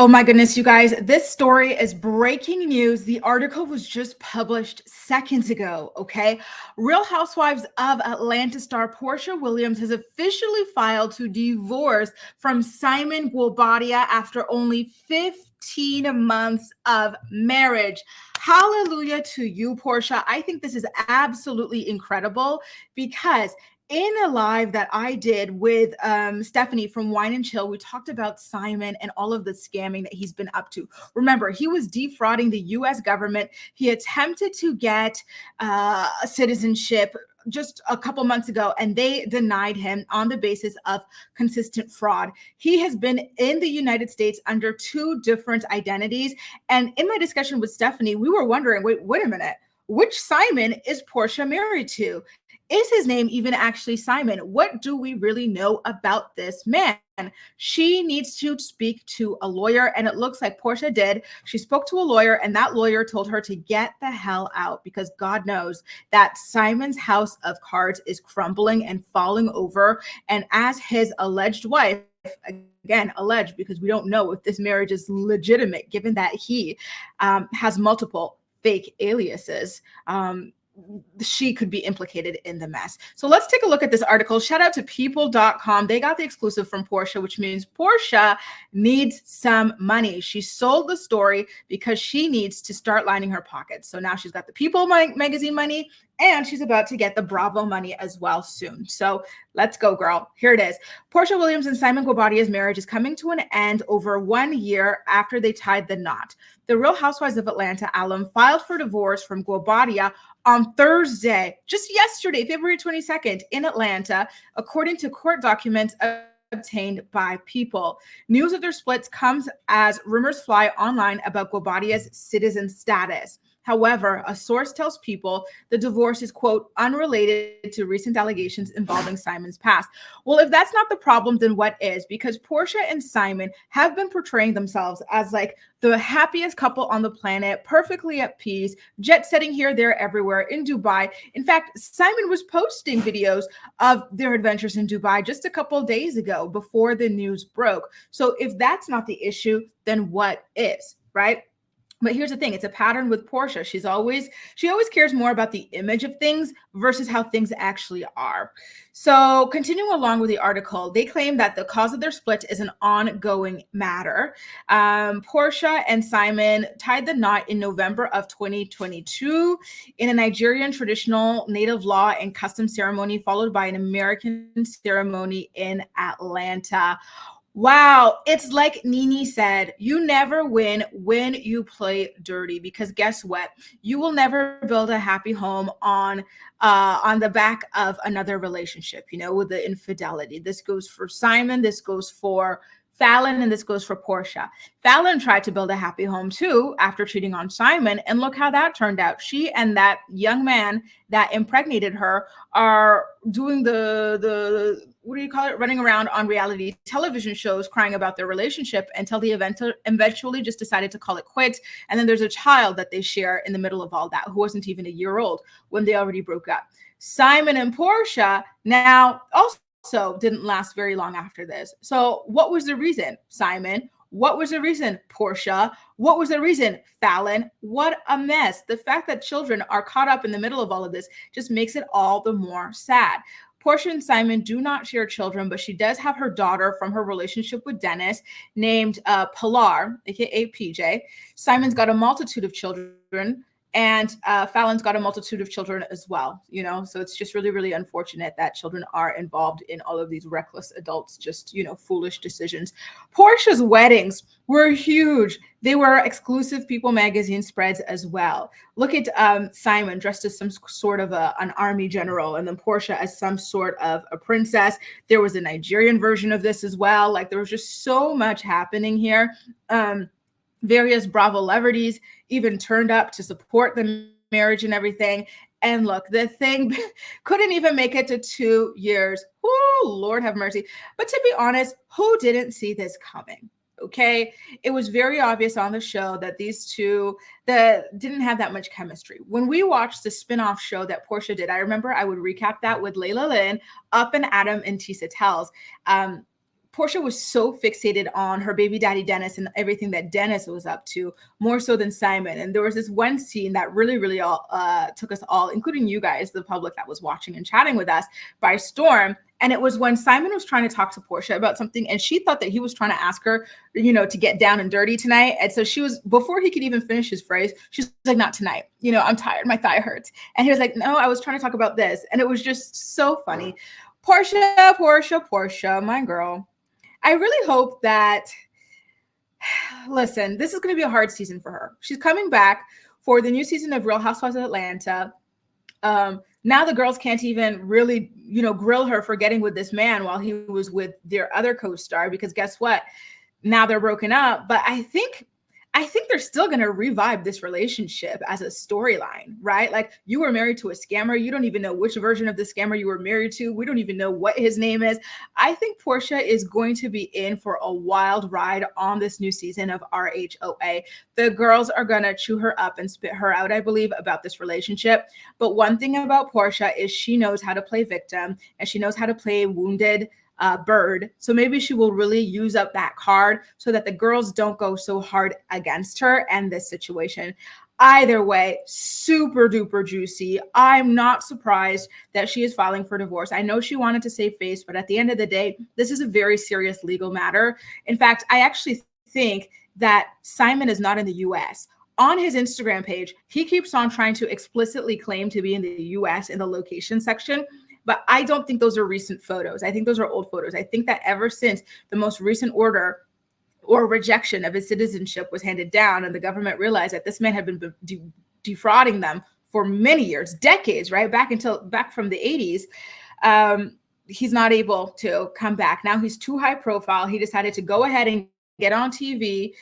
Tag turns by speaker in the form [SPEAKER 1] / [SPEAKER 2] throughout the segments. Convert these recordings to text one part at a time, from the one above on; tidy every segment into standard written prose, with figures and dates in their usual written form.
[SPEAKER 1] Oh my goodness, you guys, this story is breaking news. The article was just published seconds ago, okay? Real Housewives of Atlanta star Porsha Williams has officially filed to divorce from Simon Guobadia after only 15 months of marriage. Hallelujah to you, Porsha. I think this is absolutely incredible because in a live that I did with Stephanie from Wine and Chill, we talked about Simon and all of the scamming that he's been up to. Remember, he was defrauding the US government. He attempted to get citizenship just a couple months ago, and they denied him on the basis of consistent fraud. He has been in the United States under two different identities. And in my discussion with Stephanie, we were wondering, wait a minute, which Simon is Porsha married to? Is his name even actually Simon? What do we really know about this man? She needs to speak to a lawyer, and it looks like Porsha did. She spoke to a lawyer, and that lawyer told her to get the hell out because God knows that Simon's house of cards is crumbling and falling over. And as his alleged wife, again, alleged because we don't know if this marriage is legitimate, given that he has multiple fake aliases. She could be implicated in the mess. So let's take a look at this article. Shout out to people.com. They got the exclusive from Porsha, which means Porsha needs some money. She sold the story because she needs to start lining her pockets. So now she's got the People magazine money, and she's about to get the Bravo money as well soon. So let's go, girl. Here it is. Porsha Williams and Simon Guobadia's marriage is coming to an end over 1 year after they tied the knot. The Real Housewives of Atlanta alum filed for divorce from Guobadia on Thursday, just yesterday, February 22nd, in Atlanta, according to court documents obtained by People. News of their splits comes as rumors fly online about Guobadia's citizen status. However, a source tells People the divorce is, quote, unrelated to recent allegations involving Simon's past. Well, if that's not the problem, then what is? Because Porsha and Simon have been portraying themselves as like the happiest couple on the planet, perfectly at peace, jet setting here, there, everywhere in Dubai. In fact, Simon was posting videos of their adventures in Dubai just a couple of days ago before the news broke. So if that's not the issue, then what is, right? But here's the thing, it's a pattern with Porsha. She always cares more about the image of things versus how things actually are. So continuing along with the article, they claim that the cause of their split is an ongoing matter. Porsha and Simon tied the knot in November of 2022 in a Nigerian traditional native law and custom ceremony, followed by an American ceremony in Atlanta. Wow, it's like Nene said, you never win when you play dirty, because guess what? You will never build a happy home on the back of another relationship, with the infidelity. This goes for Simon, this goes for Fallon, and this goes for Porsha. Fallon tried to build a happy home too after cheating on Simon, and look how that turned out. She and that young man that impregnated her are doing the what do you call it? Running around on reality television shows crying about their relationship until they eventually just decided to call it quits. And then there's a child that they share in the middle of all that who wasn't even a year old when they already broke up. Simon and Porsha now also didn't last very long after this. So what was the reason, Simon? What was the reason, Porsha? What was the reason, Fallon? What a mess. The fact that children are caught up in the middle of all of this just makes it all the more sad. Porsha and Simon do not share children, but she does have her daughter from her relationship with Dennis named Pilar, aka PJ. Simon's got a multitude of children, and Fallon's got a multitude of children as well, so it's just really, really unfortunate that children are involved in all of these reckless adults, just, foolish decisions. Porsha's weddings were huge. They were exclusive People magazine spreads as well. Look at Simon dressed as some sort of an army general, and then Porsha as some sort of a princess. There was a Nigerian version of this as well. Like, there was just so much happening here. Various Bravo celebrities even turned up to support the marriage and everything. And look, the thing couldn't even make it to 2 years. Oh, Lord have mercy. But to be honest, who didn't see this coming? Okay, it was very obvious on the show that these two that didn't have that much chemistry. When we watched the spin-off show that Porsha did, I remember I would recap that with Layla Lynn, Up and Adam and Tisa Tells. Porsha was so fixated on her baby daddy Dennis and everything that Dennis was up to, more so than Simon. And there was this one scene that really took us all, including you guys, the public that was watching and chatting with us, by storm. And it was when Simon was trying to talk to Porsha about something, and she thought that he was trying to ask her, to get down and dirty tonight. And so she was, before he could even finish his phrase, she's like, not tonight. I'm tired. My thigh hurts. And he was like, no, I was trying to talk about this. And it was just so funny. Porsha, my girl. I really hope that, listen, this is going to be a hard season for her. She's coming back for the new season of Real Housewives of Atlanta. Now the girls can't even really, grill her for getting with this man while he was with their other co-star, because guess what? Now they're broken up. But I think they're still going to revive this relationship as a storyline, right? Like, you were married to a scammer. You don't even know which version of the scammer you were married to. We don't even know what his name is. I think Porsha is going to be in for a wild ride on this new season of RHOA. The girls are going to chew her up and spit her out, I believe, about this relationship. But one thing about Porsha is she knows how to play victim, and she knows how to play wounded bird. So maybe she will really use up that card so that the girls don't go so hard against her and this situation. Either way, super duper juicy. I'm not surprised that she is filing for divorce. I know she wanted to save face, but at the end of the day, this is a very serious legal matter. In fact, I actually think that Simon is not in the US. On his Instagram page, he keeps on trying to explicitly claim to be in the US in the location section. But I don't think those are recent photos. I think those are old photos. I think that ever since the most recent order or rejection of his citizenship was handed down, and the government realized that this man had been defrauding them for many years, decades, right? Back from the 80s, he's not able to come back. Now he's too high profile. He decided to go ahead and get on TV.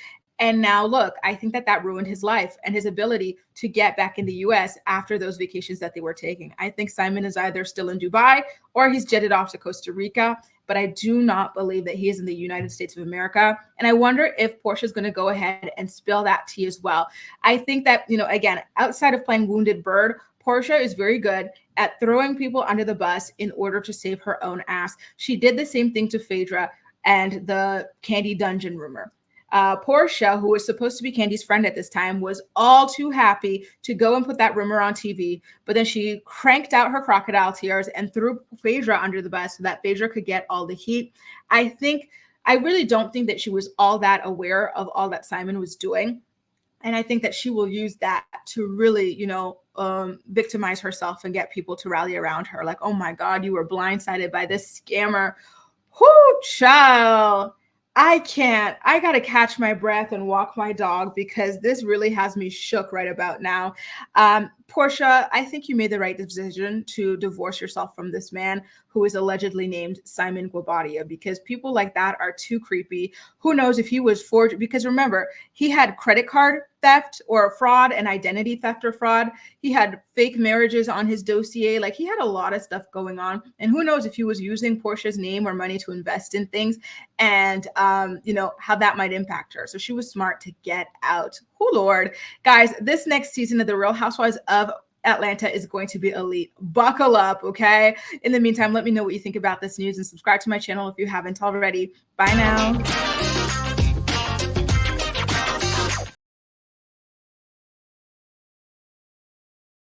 [SPEAKER 1] And now look, I think that ruined his life and his ability to get back in the US after those vacations that they were taking. I think Simon is either still in Dubai or he's jetted off to Costa Rica, but I do not believe that he is in the United States of America. And I wonder if Porsha is going to go ahead and spill that tea as well. I think that, again, outside of playing wounded bird, Porsha is very good at throwing people under the bus in order to save her own ass. She did the same thing to Phaedra and the Candy Dungeon rumor. Porsha, who was supposed to be Candy's friend at this time, was all too happy to go and put that rumor on TV. But then she cranked out her crocodile tears and threw Phaedra under the bus so that Phaedra could get all the heat. I really don't think that she was all that aware of all that Simon was doing. And I think that she will use that to really, victimize herself and get people to rally around her. Like, oh my God, you were blindsided by this scammer. Whoo, child. I can't. I got to catch my breath and walk my dog because this really has me shook right about now. Porsha, I think you made the right decision to divorce yourself from this man who is allegedly named Simon Guobadia, because people like that are too creepy. Who knows if he was forged? Because remember, he had credit card theft or fraud and identity theft or fraud. He had fake marriages on his dossier. Like, he had a lot of stuff going on. And who knows if he was using Porsha's name or money to invest in things and, how that might impact her. So she was smart to get out. Oh, Lord. Guys, this next season of The Real Housewives of Atlanta is going to be elite. Buckle up, okay? In the meantime, let me know what you think about this news and subscribe to my channel if you haven't already. Bye now.